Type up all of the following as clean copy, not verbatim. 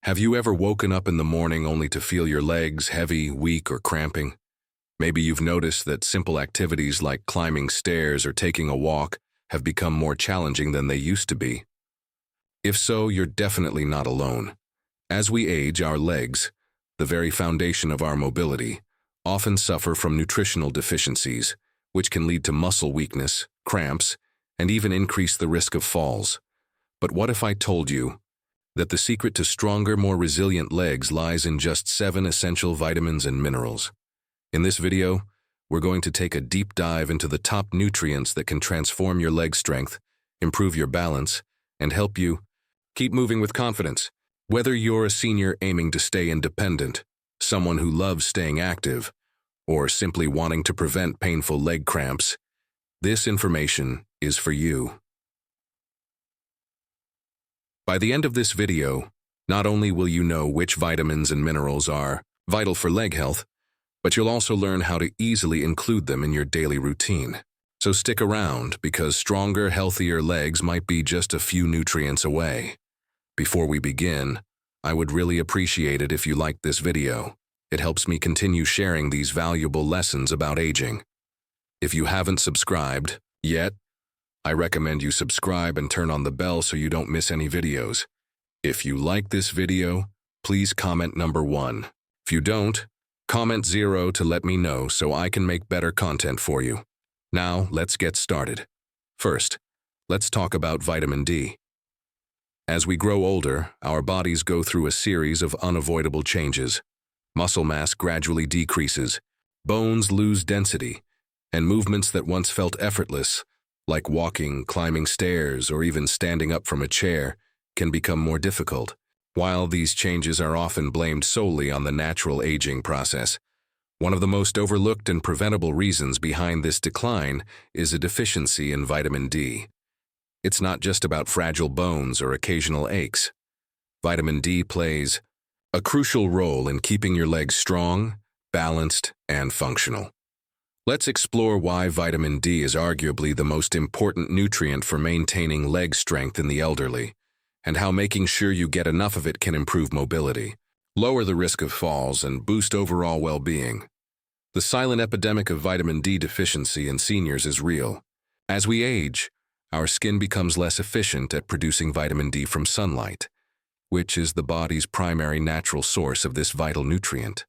Have you ever woken up in the morning only to feel your legs heavy, weak, or cramping? Maybe you've noticed that simple activities like climbing stairs or taking a walk have become more challenging than they used to be. If so, you're definitely not alone. As we age, our legs, the very foundation of our mobility, often suffer from nutritional deficiencies, which can lead to muscle weakness, cramps, and even increase the risk of falls. But what if I told you that the secret to stronger, more resilient legs lies in just 7 essential vitamins and minerals? In this video, we're going to take a deep dive into the top nutrients that can transform your leg strength, improve your balance, and help you keep moving with confidence. Whether you're a senior aiming to stay independent, someone who loves staying active, or simply wanting to prevent painful leg cramps, this information is for you. By the end of this video, not only will you know which vitamins and minerals are vital for leg health, but you'll also learn how to easily include them in your daily routine. So stick around, because stronger, healthier legs might be just a few nutrients away. Before we begin, I would really appreciate it if you liked this video. It helps me continue sharing these valuable lessons about aging. If you haven't subscribed yet, I recommend you subscribe and turn on the bell so you don't miss any videos. If you like this video, please comment number 1. If you don't, comment 0 to let me know so I can make better content for you. Now, let's get started. First, let's talk about vitamin D. As we grow older, our bodies go through a series of unavoidable changes. Muscle mass gradually decreases, bones lose density, and movements that once felt effortless, like walking, climbing stairs, or even standing up from a chair, can become more difficult. While these changes are often blamed solely on the natural aging process, one of the most overlooked and preventable reasons behind this decline is a deficiency in vitamin D. It's not just about fragile bones or occasional aches. Vitamin D plays a crucial role in keeping your legs strong, balanced, and functional. Let's explore why vitamin D is arguably the most important nutrient for maintaining leg strength in the elderly, and how making sure you get enough of it can improve mobility, lower the risk of falls, and boost overall well-being. The silent epidemic of vitamin D deficiency in seniors is real. As we age, our skin becomes less efficient at producing vitamin D from sunlight, which is the body's primary natural source of this vital nutrient.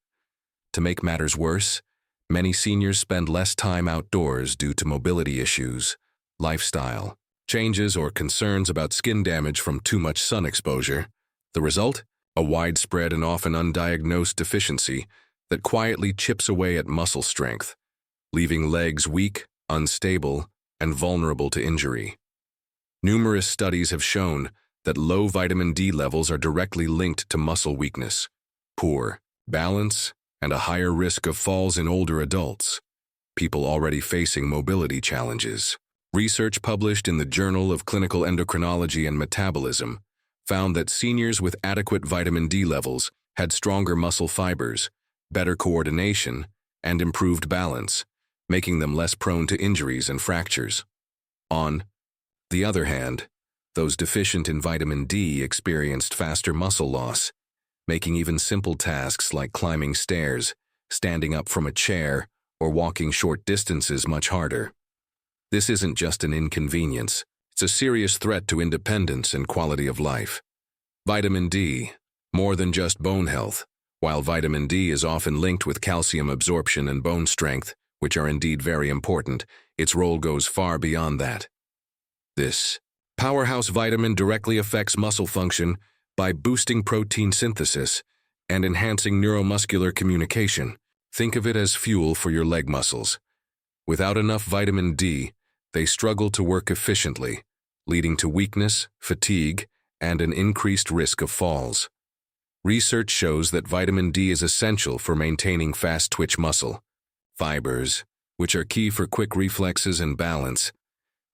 To make matters worse, many seniors spend less time outdoors due to mobility issues, lifestyle changes, or concerns about skin damage from too much sun exposure. The result? A widespread and often undiagnosed deficiency that quietly chips away at muscle strength, leaving legs weak, unstable, and vulnerable to injury. Numerous studies have shown that low vitamin D levels are directly linked to muscle weakness, poor balance, and a higher risk of falls in older adults, people already facing mobility challenges. Research published in the Journal of Clinical Endocrinology and Metabolism found that seniors with adequate vitamin D levels had stronger muscle fibers, better coordination, and improved balance, making them less prone to injuries and fractures. On the other hand, those deficient in vitamin D experienced faster muscle loss, making even simple tasks like climbing stairs, standing up from a chair, or walking short distances much harder. This isn't just an inconvenience, it's a serious threat to independence and quality of life. Vitamin D, more than just bone health. While vitamin D is often linked with calcium absorption and bone strength, which are indeed very important, its role goes far beyond that. This powerhouse vitamin directly affects muscle function by boosting protein synthesis and enhancing neuromuscular communication. Think of it as fuel for your leg muscles. Without enough vitamin D, they struggle to work efficiently, leading to weakness, fatigue, and an increased risk of falls. Research shows that vitamin D is essential for maintaining fast-twitch muscle fibers, which are key for quick reflexes and balance.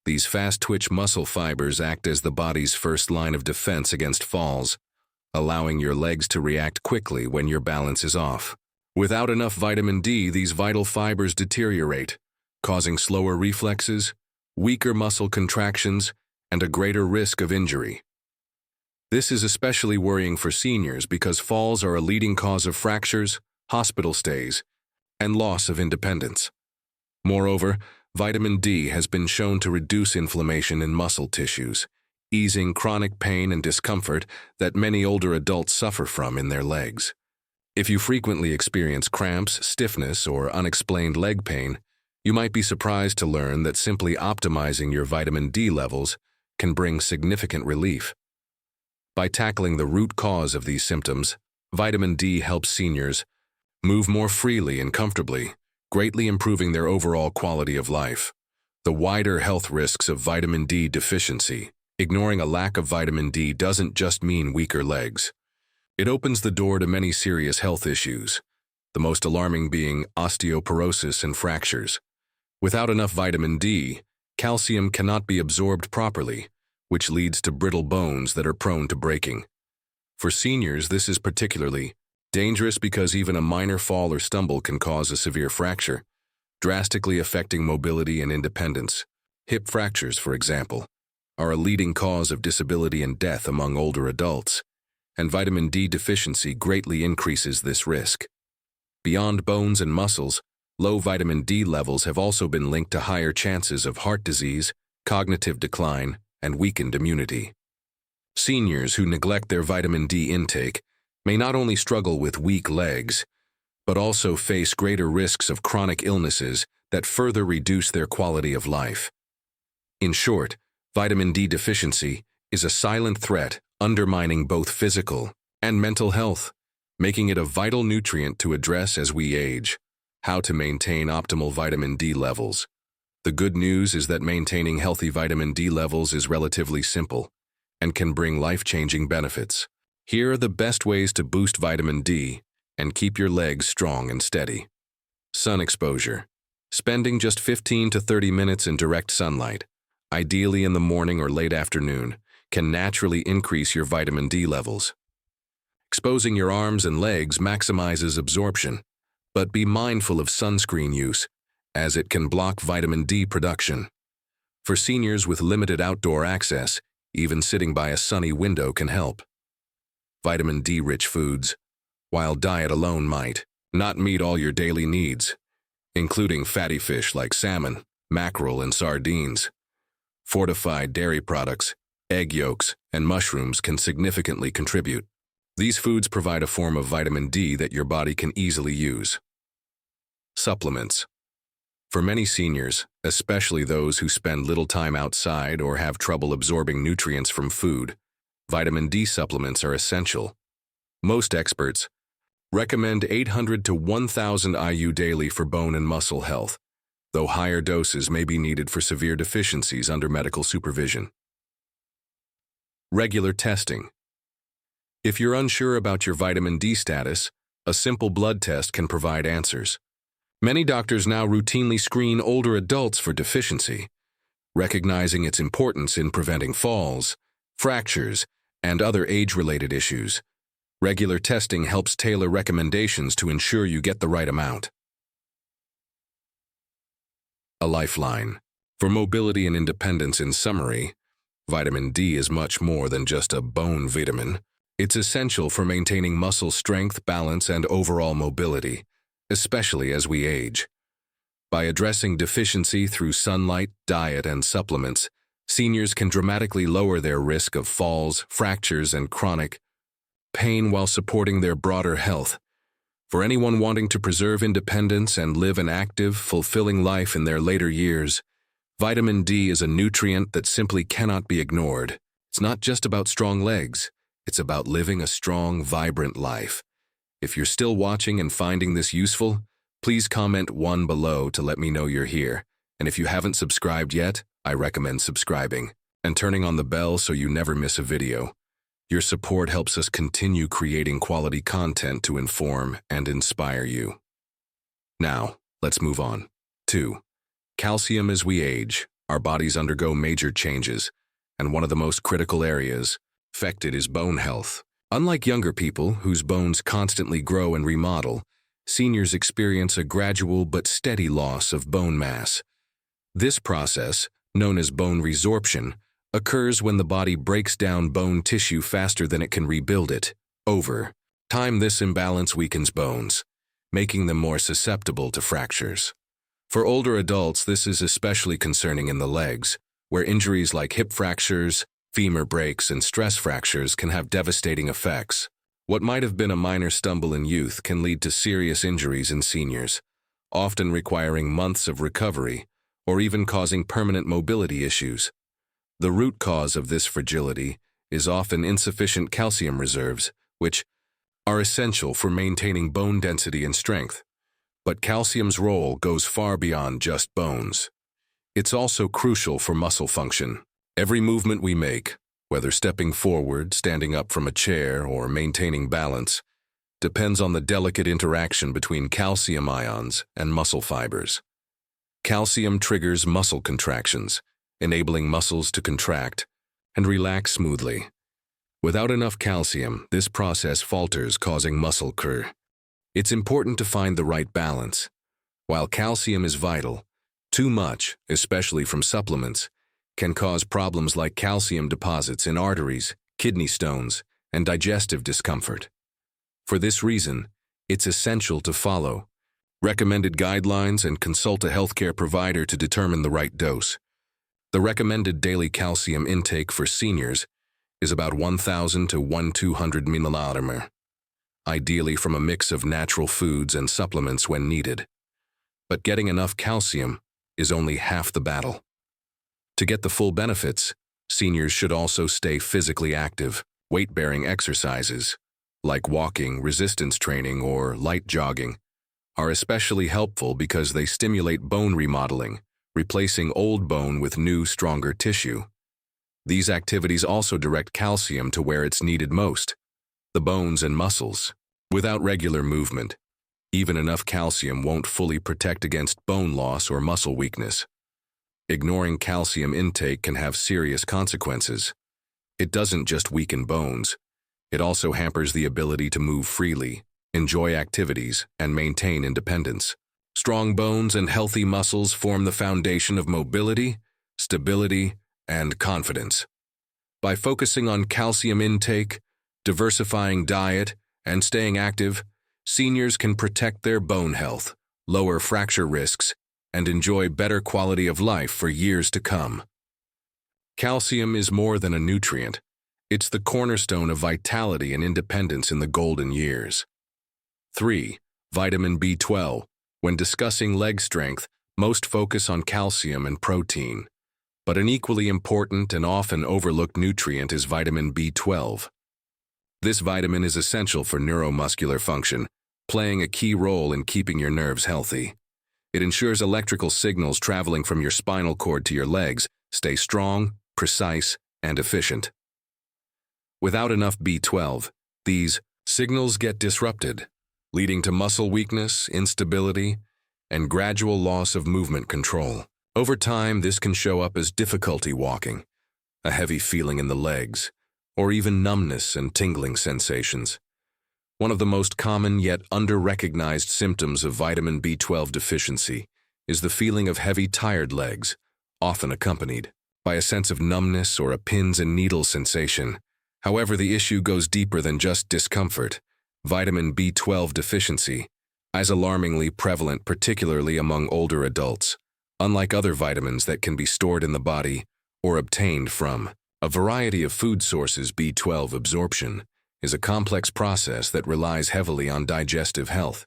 These fast-twitch muscle fibers act as the body's first line of defense against falls, allowing your legs to react quickly when your balance is off. Without enough vitamin D, these vital fibers deteriorate, causing slower reflexes, weaker muscle contractions, and a greater risk of injury. This is especially worrying for seniors because falls are a leading cause of fractures, hospital stays, and loss of independence. Moreover, vitamin D has been shown to reduce inflammation in muscle tissues, easing chronic pain and discomfort that many older adults suffer from in their legs. If you frequently experience cramps, stiffness, or unexplained leg pain, you might be surprised to learn that simply optimizing your vitamin D levels can bring significant relief. By tackling the root cause of these symptoms, vitamin D helps seniors move more freely and comfortably, greatly improving their overall quality of life. The wider health risks of vitamin D deficiency. Ignoring a lack of vitamin D doesn't just mean weaker legs. It opens the door to many serious health issues, the most alarming being osteoporosis and fractures. Without enough vitamin D, calcium cannot be absorbed properly, which leads to brittle bones that are prone to breaking. For seniors, this is particularly dangerous because even a minor fall or stumble can cause a severe fracture, drastically affecting mobility and independence. Hip fractures, for example, are a leading cause of disability and death among older adults, and vitamin D deficiency greatly increases this risk. Beyond bones and muscles, low vitamin D levels have also been linked to higher chances of heart disease, cognitive decline, and weakened immunity. Seniors who neglect their vitamin D intake may not only struggle with weak legs, but also face greater risks of chronic illnesses that further reduce their quality of life. In short, vitamin D deficiency is a silent threat undermining both physical and mental health, making it a vital nutrient to address as we age. How to maintain optimal vitamin D levels. The good news is that maintaining healthy vitamin D levels is relatively simple and can bring life-changing benefits. Here are the best ways to boost vitamin D and keep your legs strong and steady. Sun exposure. Spending just 15 to 30 minutes in direct sunlight, ideally in the morning or late afternoon, can naturally increase your vitamin D levels. Exposing your arms and legs maximizes absorption, but be mindful of sunscreen use, as it can block vitamin D production. For seniors with limited outdoor access, even sitting by a sunny window can help. Vitamin D-rich foods. While diet alone might not meet all your daily needs, including fatty fish like salmon, mackerel, and sardines, fortified dairy products, egg yolks, and mushrooms can significantly contribute. These foods provide a form of vitamin D that your body can easily use. Supplements. For many seniors, especially those who spend little time outside or have trouble absorbing nutrients from food, vitamin D supplements are essential. Most experts recommend 800 to 1,000 IU daily for bone and muscle health, though higher doses may be needed for severe deficiencies under medical supervision. Regular testing. If you're unsure about your vitamin D status, a simple blood test can provide answers. Many doctors now routinely screen older adults for deficiency, recognizing its importance in preventing falls, fractures, and other age-related issues. Regular testing helps tailor recommendations to ensure you get the right amount. A lifeline. For mobility and independence in summary, vitamin D is much more than just a bone vitamin. It's essential for maintaining muscle strength, balance, and overall mobility, especially as we age. By addressing deficiency through sunlight, diet, and supplements, seniors can dramatically lower their risk of falls, fractures, and chronic pain while supporting their broader health. For anyone wanting to preserve independence and live an active, fulfilling life in their later years, vitamin D is a nutrient that simply cannot be ignored. It's not just about strong legs, it's about living a strong, vibrant life. If you're still watching and finding this useful, please comment 1 below to let me know you're here. And if you haven't subscribed yet, I recommend subscribing and turning on the bell so you never miss a video. Your support helps us continue creating quality content to inform and inspire you. Now, let's move on. 2. Calcium. As we age, our bodies undergo major changes, and one of the most critical areas affected is bone health. Unlike younger people, whose bones constantly grow and remodel, seniors experience a gradual but steady loss of bone mass. This process, known as bone resorption, occurs when the body breaks down bone tissue faster than it can rebuild it. Over time, this imbalance weakens bones, making them more susceptible to fractures. For older adults, this is especially concerning in the legs, where injuries like hip fractures, femur breaks, and stress fractures can have devastating effects. What might have been a minor stumble in youth can lead to serious injuries in seniors, often requiring months of recovery or even causing permanent mobility issues. The root cause of this fragility is often insufficient calcium reserves, which are essential for maintaining bone density and strength. But calcium's role goes far beyond just bones. It's also crucial for muscle function. Every movement we make, whether stepping forward, standing up from a chair, or maintaining balance, depends on the delicate interaction between calcium ions and muscle fibers. Calcium triggers muscle contractions, enabling muscles to contract and relax smoothly. Without enough calcium, this process falters, causing muscle cur. It's important to find the right balance. While calcium is vital, too much, especially from supplements, can cause problems like calcium deposits in arteries, kidney stones, and digestive discomfort. For this reason, it's essential to follow recommended guidelines and consult a healthcare provider to determine the right dose. The recommended daily calcium intake for seniors is about 1,000 to 1,200 milliliters, ideally from a mix of natural foods and supplements when needed. But getting enough calcium is only half the battle. To get the full benefits, seniors should also stay physically active. Weight-bearing exercises, like walking, resistance training, or light jogging, are especially helpful because they stimulate bone remodeling, replacing old bone with new, stronger tissue. These activities also direct calcium to where it's needed most, the bones and muscles. Without regular movement, even enough calcium won't fully protect against bone loss or muscle weakness. Ignoring calcium intake can have serious consequences. It doesn't just weaken bones, it also hampers the ability to move freely, enjoy activities, and maintain independence. Strong bones and healthy muscles form the foundation of mobility, stability, and confidence. By focusing on calcium intake, diversifying diet, and staying active, seniors can protect their bone health, lower fracture risks, and enjoy better quality of life for years to come. Calcium is more than a nutrient. It's the cornerstone of vitality and independence in the golden years. 3. Vitamin B12. When discussing leg strength, most focus on calcium and protein. But an equally important and often overlooked nutrient is vitamin B12. This vitamin is essential for neuromuscular function, playing a key role in keeping your nerves healthy. It ensures electrical signals traveling from your spinal cord to your legs stay strong, precise, and efficient. Without enough B12, these signals get disrupted, leading to muscle weakness, instability, and gradual loss of movement control. Over time, this can show up as difficulty walking, a heavy feeling in the legs, or even numbness and tingling sensations. One of the most common yet under-recognized symptoms of vitamin B12 deficiency is the feeling of heavy, tired legs, often accompanied by a sense of numbness or a pins and needles sensation. However, the issue goes deeper than just discomfort. Vitamin B12 deficiency is alarmingly prevalent, particularly among older adults. Unlike other vitamins that can be stored in the body or obtained from a variety of food sources, B12 absorption is a complex process that relies heavily on digestive health.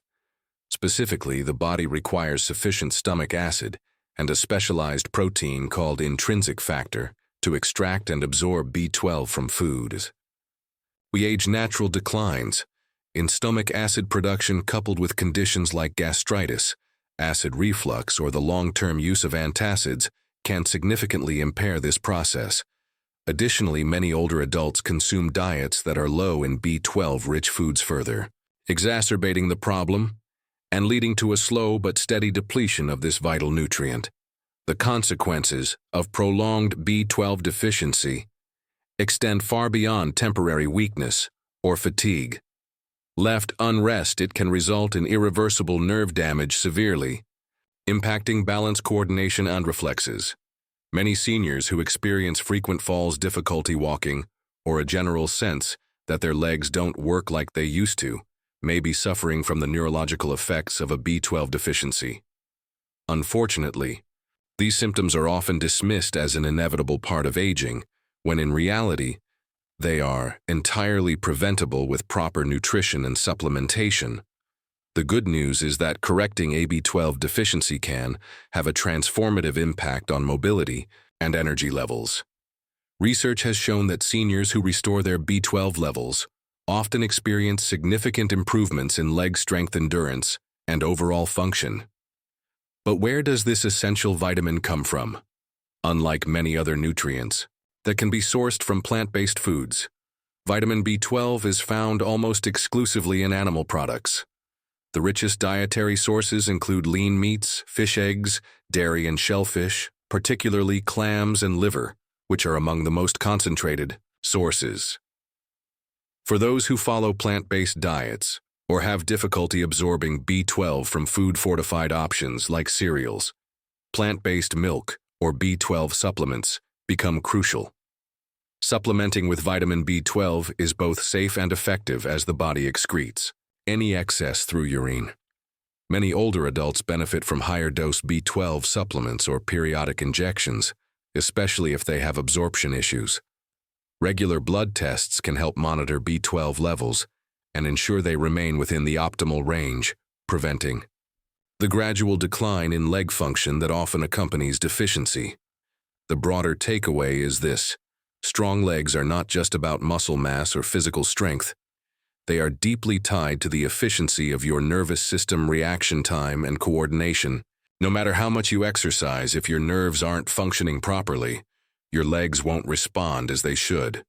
Specifically, the body requires sufficient stomach acid and a specialized protein called intrinsic factor to extract and absorb B12 from foods. We age natural declines in stomach acid production, coupled with conditions like gastritis, acid reflux, or the long-term use of antacids, can significantly impair this process. Additionally, many older adults consume diets that are low in B12-rich foods, further exacerbating the problem and leading to a slow but steady depletion of this vital nutrient. The consequences of prolonged B12 deficiency extend far beyond temporary weakness or fatigue. Left unrest, it can result in irreversible nerve damage, severely impacting balance, coordination, and reflexes. Many seniors who experience frequent falls, difficulty walking, or a general sense that their legs don't work like they used to may be suffering from the neurological effects of a B12 deficiency. Unfortunately, these symptoms are often dismissed as an inevitable part of aging, when in reality, they are entirely preventable with proper nutrition and supplementation. The good news is that correcting a B12 deficiency can have a transformative impact on mobility and energy levels. Research has shown that seniors who restore their B12 levels often experience significant improvements in leg strength, endurance, and overall function. But where does this essential vitamin come from? Unlike many other nutrients that can be sourced from plant-based foods, vitamin B12 is found almost exclusively in animal products. The richest dietary sources include lean meats, fish eggs, dairy and shellfish, particularly clams and liver, which are among the most concentrated sources. For those who follow plant-based diets or have difficulty absorbing B12 from food-fortified options like cereals, plant-based milk or B12 supplements become crucial. Supplementing with vitamin B12 is both safe and effective as the body excretes any excess through urine. Many older adults benefit from higher-dose B12 supplements or periodic injections, especially if they have absorption issues. Regular blood tests can help monitor B12 levels and ensure they remain within the optimal range, preventing the gradual decline in leg function that often accompanies deficiency. The broader takeaway is this: strong legs are not just about muscle mass or physical strength. They are deeply tied to the efficiency of your nervous system, reaction time, and coordination. No matter how much you exercise, if your nerves aren't functioning properly, your legs won't respond as they should.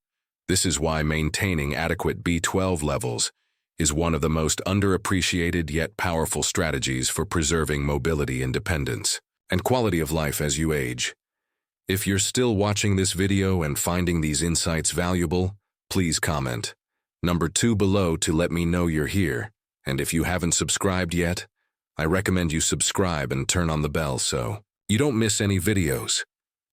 This is why maintaining adequate B12 levels is one of the most underappreciated yet powerful strategies for preserving mobility, independence, and quality of life as you age. If you're still watching this video and finding these insights valuable, please comment number 2 below to let me know you're here. And if you haven't subscribed yet, I recommend you subscribe and turn on the bell so you don't miss any videos.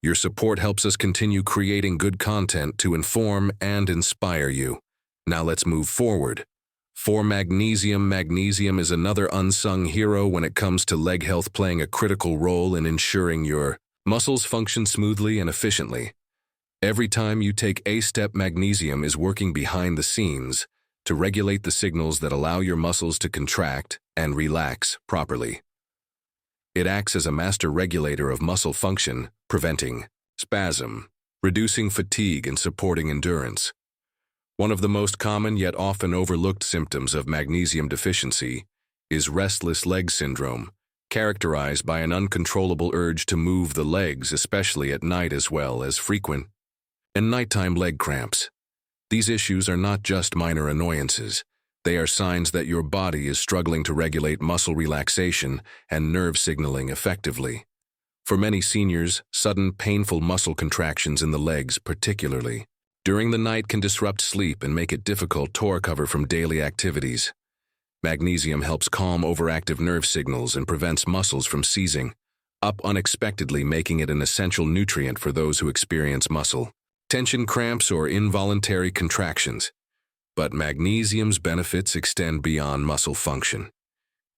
Your support helps us continue creating good content to inform and inspire you. Now let's move forward. For magnesium. Magnesium is another unsung hero when it comes to leg health, playing a critical role in ensuring your muscles function smoothly and efficiently. Every time you take a step, magnesium is working behind the scenes to regulate the signals that allow your muscles to contract and relax properly. It acts as a master regulator of muscle function, preventing spasm, reducing fatigue, and supporting endurance. One of the most common yet often overlooked symptoms of magnesium deficiency is restless leg syndrome, characterized by an uncontrollable urge to move the legs, especially at night, as well as frequent and nighttime leg cramps. These issues are not just minor annoyances. They are signs that your body is struggling to regulate muscle relaxation and nerve signaling effectively. For many seniors, sudden painful muscle contractions in the legs, particularly during the night, can disrupt sleep and make it difficult to recover from daily activities. Magnesium helps calm overactive nerve signals and prevents muscles from seizing up unexpectedly, making it an essential nutrient for those who experience muscle tension, cramps, or involuntary contractions. But magnesium's benefits extend beyond muscle function.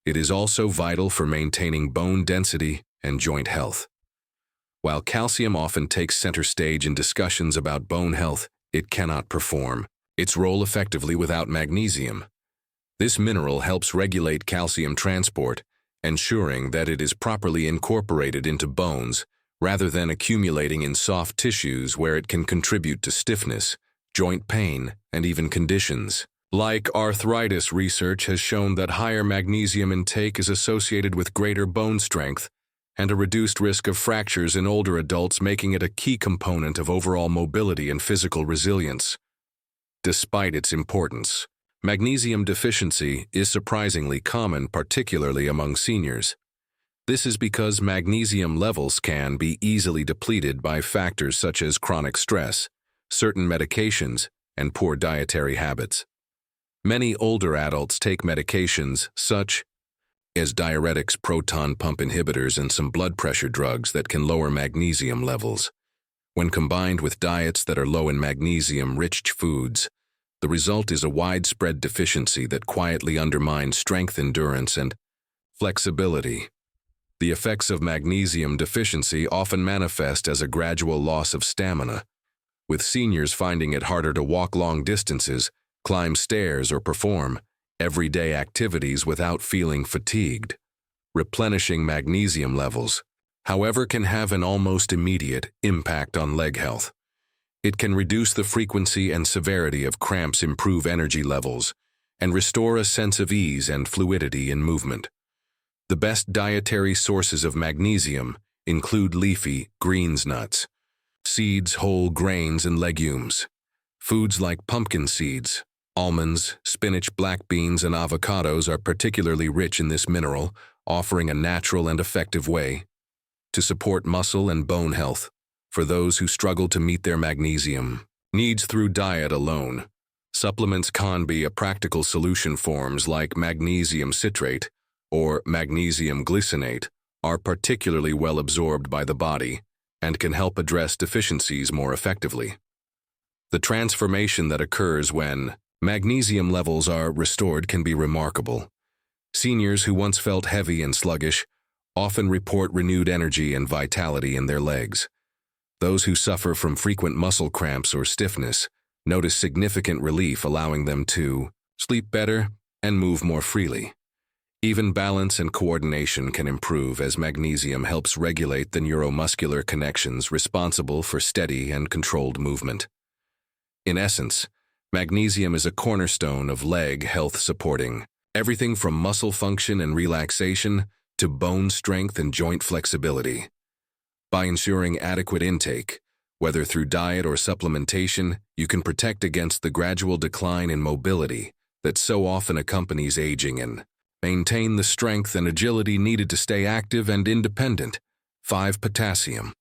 It is also vital for maintaining bone density and joint health. While calcium often takes center stage in discussions about bone health, it cannot perform its role effectively without magnesium. This mineral helps regulate calcium transport, ensuring that it is properly incorporated into bones rather than accumulating in soft tissues, where it can contribute to stiffness, joint pain, and even conditions like arthritis. Research has shown that higher magnesium intake is associated with greater bone strength and a reduced risk of fractures in older adults, making it a key component of overall mobility and physical resilience. Despite its importance, magnesium deficiency is surprisingly common, particularly among seniors. This is because magnesium levels can be easily depleted by factors such as chronic stress, certain medications, and poor dietary habits. Many older adults take medications such as diuretics, proton pump inhibitors, and some blood pressure drugs that can lower magnesium levels. When combined with diets that are low in magnesium-rich foods, the result is a widespread deficiency that quietly undermines strength, endurance, and flexibility. The effects of magnesium deficiency often manifest as a gradual loss of stamina, with seniors finding it harder to walk long distances, climb stairs, or perform everyday activities without feeling fatigued. Replenishing magnesium levels, however, can have an almost immediate impact on leg health. It can reduce the frequency and severity of cramps, improve energy levels, and restore a sense of ease and fluidity in movement. The best dietary sources of magnesium include leafy greens, nuts, seeds, whole grains, and legumes. Foods like pumpkin seeds, almonds, spinach, black beans, and avocados are particularly rich in this mineral, offering a natural and effective way to support muscle and bone health for those who struggle to meet their magnesium needs through diet alone. Supplements can be a practical solution. Forms like magnesium citrate or magnesium glycinate are particularly well absorbed by the body and can help address deficiencies more effectively. The transformation that occurs when magnesium levels are restored can be remarkable. Seniors who once felt heavy and sluggish often report renewed energy and vitality in their legs. Those who suffer from frequent muscle cramps or stiffness notice significant relief, allowing them to sleep better and move more freely. Even balance and coordination can improve as magnesium helps regulate the neuromuscular connections responsible for steady and controlled movement. In essence, magnesium is a cornerstone of leg health, supporting everything from muscle function and relaxation to bone strength and joint flexibility. By ensuring adequate intake, whether through diet or supplementation, you can protect against the gradual decline in mobility that so often accompanies aging and maintain the strength and agility needed to stay active and independent. 5. Potassium.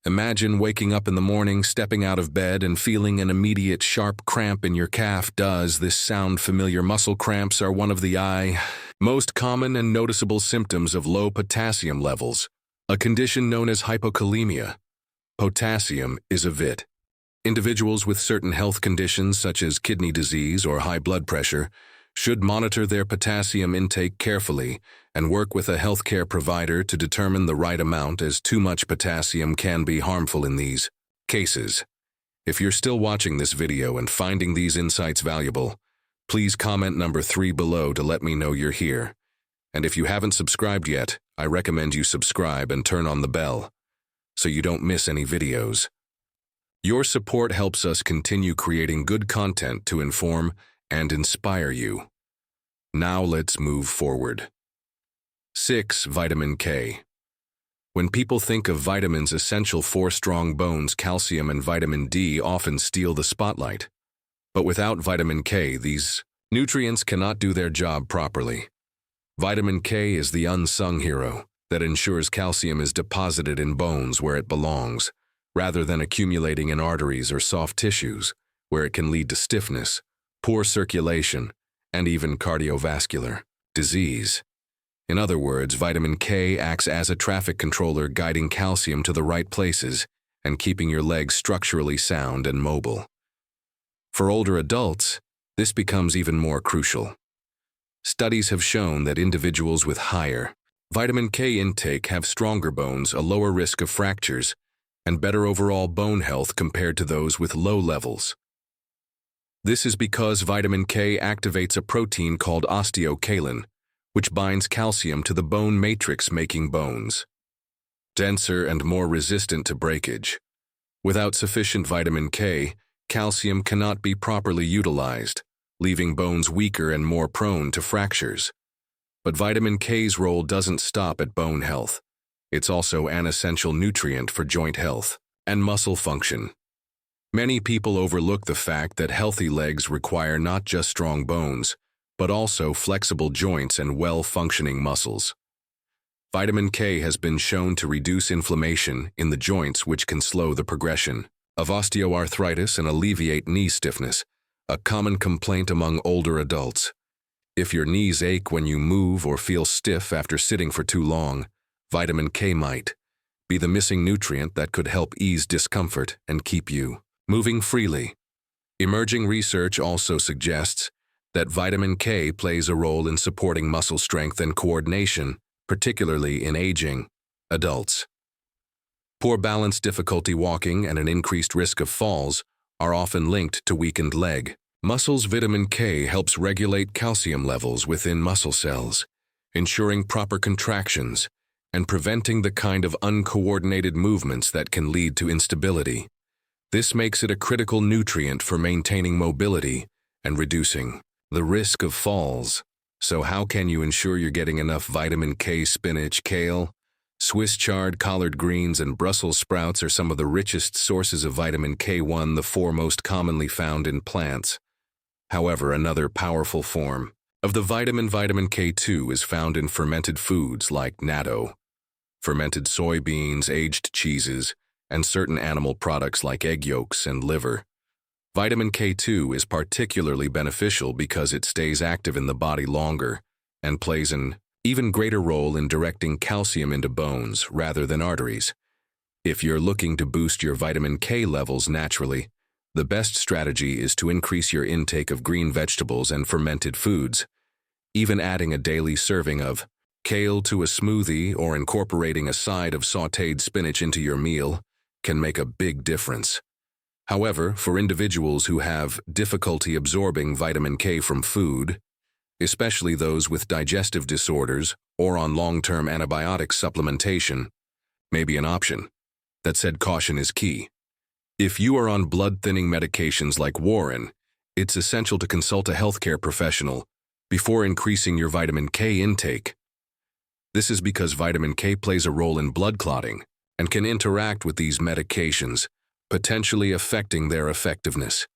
Imagine waking up in the morning, stepping out of bed, and feeling an immediate sharp cramp in your calf. Does this sound familiar? Muscle cramps are one of the most common and noticeable symptoms of low potassium levels, a condition known as hypokalemia. Potassium is a vit. Individuals with certain health conditions such as kidney disease or high blood pressure should monitor their potassium intake carefully and work with a healthcare provider to determine the right amount, as too much potassium can be harmful in these cases. If you're still watching this video and finding these insights valuable, please comment number 3 below to let me know you're here. And if you haven't subscribed yet, I recommend you subscribe and turn on the bell so you don't miss any videos. Your support helps us continue creating good content to inform and inspire you. Now let's move forward. 6. Vitamin K. When people think of vitamins essential for strong bones, calcium and vitamin D often steal the spotlight. But without vitamin K, these nutrients cannot do their job properly. Vitamin K is the unsung hero that ensures calcium is deposited in bones where it belongs, rather than accumulating in arteries or soft tissues, where it can lead to stiffness, poor circulation, and even cardiovascular disease. In other words, vitamin K acts as a traffic controller, guiding calcium to the right places and keeping your legs structurally sound and mobile. For older adults, this becomes even more crucial. Studies have shown that individuals with higher vitamin K intake have stronger bones, a lower risk of fractures, and better overall bone health compared to those with low levels. This is because vitamin K activates a protein called osteocalin, which binds calcium to the bone matrix, making bones denser and more resistant to breakage. Without sufficient vitamin K, calcium cannot be properly utilized, leaving bones weaker and more prone to fractures. But vitamin K's role doesn't stop at bone health. It's also an essential nutrient for joint health and muscle function. Many people overlook the fact that healthy legs require not just strong bones, but also flexible joints and well-functioning muscles. Vitamin K has been shown to reduce inflammation in the joints, which can slow the progression of osteoarthritis and alleviate knee stiffness, a common complaint among older adults. If your knees ache when you move or feel stiff after sitting for too long, vitamin K might be the missing nutrient that could help ease discomfort and keep you moving freely. Emerging research also suggests that vitamin K plays a role in supporting muscle strength and coordination, particularly in aging adults. Poor balance, difficulty walking, and an increased risk of falls are often linked to weakened leg muscles. Vitamin K helps regulate calcium levels within muscle cells, ensuring proper contractions and preventing the kind of uncoordinated movements that can lead to instability. This makes it a critical nutrient for maintaining mobility and reducing the risk of falls. So how can you ensure you're getting enough vitamin K? Spinach, kale, Swiss chard, collard greens, and Brussels sprouts are some of the richest sources of vitamin K1, the four most commonly found in plants. However, another powerful form of the vitamin K2 is found in fermented foods like natto, fermented soybeans, aged cheeses, and certain animal products like egg yolks and liver. Vitamin K2 is particularly beneficial because it stays active in the body longer and plays an even greater role in directing calcium into bones rather than arteries. If you're looking to boost your vitamin K levels naturally, the best strategy is to increase your intake of green vegetables and fermented foods. Even adding a daily serving of kale to a smoothie or incorporating a side of sautéed spinach into your meal can make a big difference. However, for individuals who have difficulty absorbing vitamin K from food, especially those with digestive disorders or on long-term antibiotic supplementation, may be an option. That said, caution is key. If you are on blood-thinning medications like Warren, it's essential to consult a healthcare professional before increasing your vitamin K intake. This is because vitamin K plays a role in blood clotting and can interact with these medications, potentially affecting their effectiveness.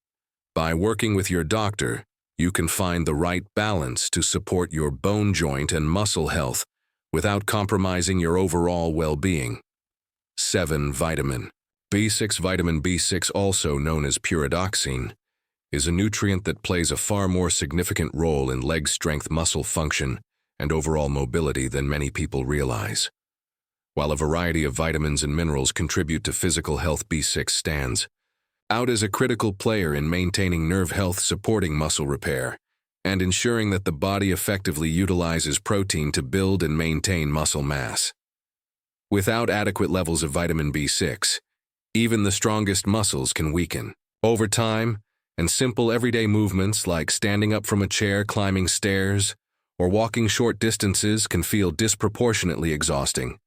By working with your doctor, you can find the right balance to support your bone, joint, and muscle health without compromising your overall well-being. 7. Vitamin B6. Vitamin B6, also known as pyridoxine, is a nutrient that plays a far more significant role in leg strength, muscle function, and overall mobility than many people realize. While a variety of vitamins and minerals contribute to physical health, B6 stands out as a critical player in maintaining nerve health, supporting muscle repair, and ensuring that the body effectively utilizes protein to build and maintain muscle mass. Without adequate levels of vitamin B6, even the strongest muscles can weaken over time, and simple everyday movements like standing up from a chair, climbing stairs, or walking short distances can feel disproportionately exhausting.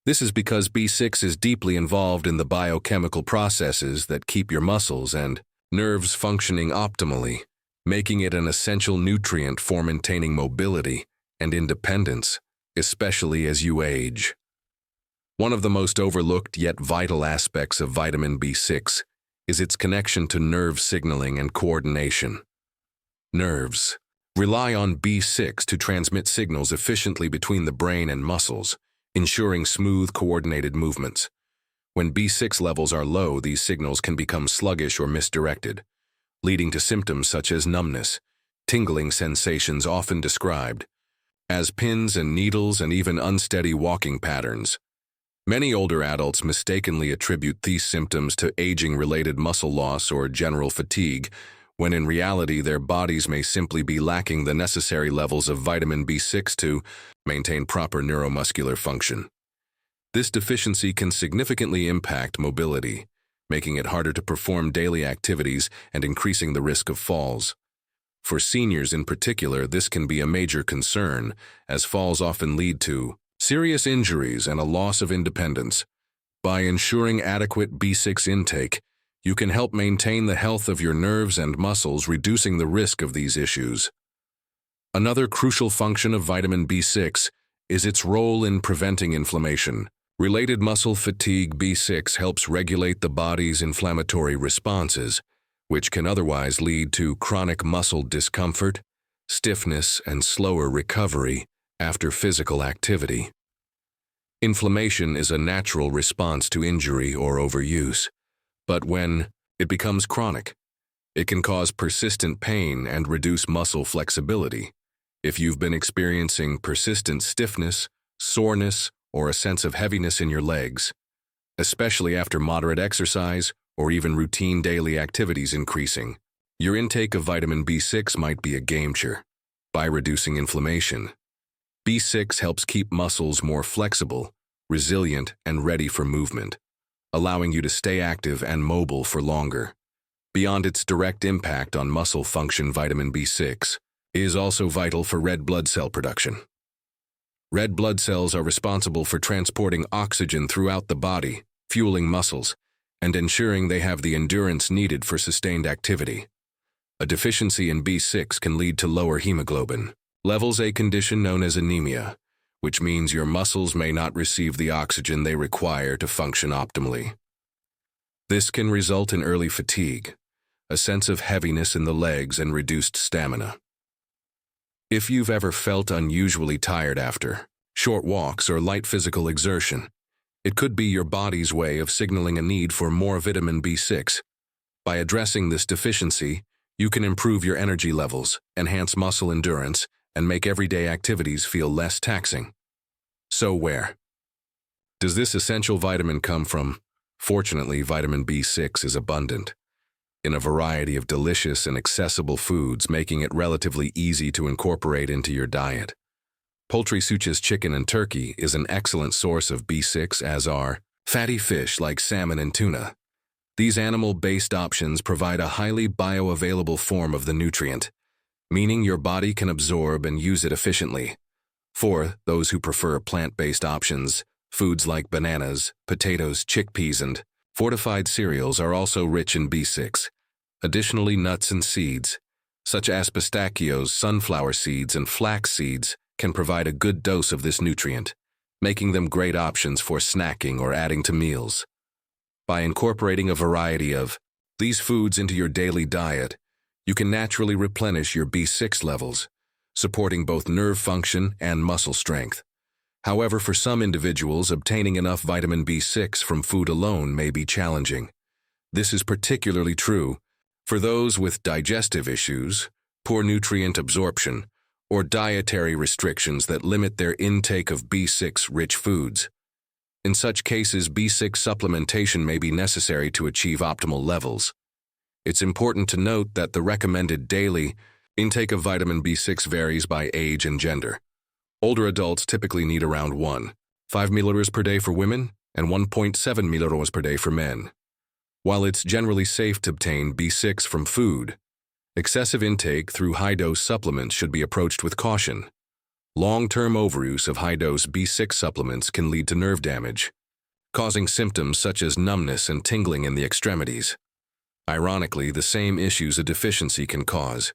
This is because B6 is deeply involved in the biochemical processes that keep your muscles and nerves functioning optimally, making it an essential nutrient for maintaining mobility and independence, especially as you age. One of the most overlooked yet vital aspects of vitamin B6 is its connection to nerve signaling and coordination. Nerves rely on B6 to transmit signals efficiently between the brain and muscles, ensuring smooth, coordinated movements. When B6 levels are low, these signals can become sluggish or misdirected, leading to symptoms such as numbness, tingling sensations often described as pins and needles, and even unsteady walking patterns. Many older adults mistakenly attribute these symptoms to aging-related muscle loss or general fatigue, when in reality their bodies may simply be lacking the necessary levels of vitamin B6 to maintain proper neuromuscular function. This deficiency can significantly impact mobility, making it harder to perform daily activities and increasing the risk of falls. For seniors in particular, this can be a major concern, as falls often lead to serious injuries and a loss of independence. By ensuring adequate B6 intake, you can help maintain the health of your nerves and muscles, reducing the risk of these issues. Another crucial function of vitamin B6 is its role in preventing inflammation. Related muscle fatigue, B6 helps regulate the body's inflammatory responses, which can otherwise lead to chronic muscle discomfort, stiffness, and slower recovery after physical activity. Inflammation is a natural response to injury or overuse, but when it becomes chronic, it can cause persistent pain and reduce muscle flexibility, If you've been experiencing persistent stiffness, soreness, or a sense of heaviness in your legs, especially after moderate exercise or even routine daily activities increasing, your intake of vitamin B6 might be a game changer. By reducing inflammation, B6 helps keep muscles more flexible, resilient, and ready for movement, allowing you to stay active and mobile for longer. Beyond its direct impact on muscle function, vitamin B6 is also vital for red blood cell production. Red blood cells are responsible for transporting oxygen throughout the body, fueling muscles, and ensuring they have the endurance needed for sustained activity. A deficiency in B6 can lead to lower hemoglobin levels, a condition known as anemia, which means your muscles may not receive the oxygen they require to function optimally. This can result in early fatigue, a sense of heaviness in the legs, and reduced stamina. If you've ever felt unusually tired after short walks or light physical exertion, it could be your body's way of signaling a need for more vitamin B6. By addressing this deficiency, you can improve your energy levels, enhance muscle endurance, and make everyday activities feel less taxing. So where does this essential vitamin come from? Fortunately, vitamin B6 is abundant in a variety of delicious and accessible foods, making it relatively easy to incorporate into your diet. Poultry such as chicken and turkey is an excellent source of B6, as are fatty fish like salmon and tuna. These animal-based options provide a highly bioavailable form of the nutrient, meaning your body can absorb and use it efficiently. For those who prefer plant-based options, foods like bananas, potatoes, chickpeas, and fortified cereals are also rich in B6. Additionally, nuts and seeds, such as pistachios, sunflower seeds, and flax seeds, can provide a good dose of this nutrient, making them great options for snacking or adding to meals. By incorporating a variety of these foods into your daily diet, you can naturally replenish your B6 levels, supporting both nerve function and muscle strength. However, for some individuals, obtaining enough vitamin B6 from food alone may be challenging. This is particularly true for those with digestive issues, poor nutrient absorption, or dietary restrictions that limit their intake of B6-rich foods. In such cases, B6 supplementation may be necessary to achieve optimal levels. It's important to note that the recommended daily intake of vitamin B6 varies by age and gender. Older adults typically need around 1.5 milliliters per day for women and 1.7 milliliters per day for men. While it's generally safe to obtain B6 from food, excessive intake through high-dose supplements should be approached with caution. Long-term overuse of high-dose B6 supplements can lead to nerve damage, causing symptoms such as numbness and tingling in the extremities. Ironically, the same issues a deficiency can cause.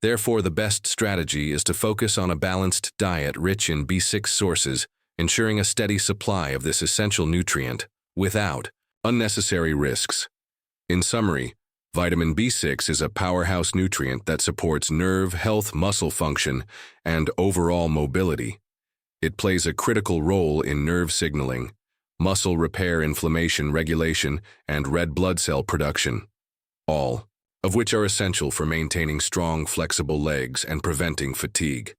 Therefore, the best strategy is to focus on a balanced diet rich in B6 sources, ensuring a steady supply of this essential nutrient without unnecessary risks. In summary, vitamin B6 is a powerhouse nutrient that supports nerve health, muscle function, and overall mobility. It plays a critical role in nerve signaling, muscle repair, inflammation regulation, and red blood cell production, all of which are essential for maintaining strong, flexible legs and preventing fatigue.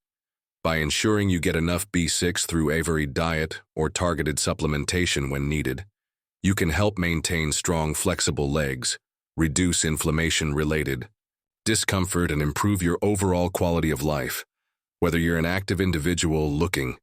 By ensuring you get enough B6 through a varied diet or targeted supplementation when needed, you can help maintain strong, flexible legs, reduce inflammation-related discomfort, and improve your overall quality of life. Whether you're an active individual looking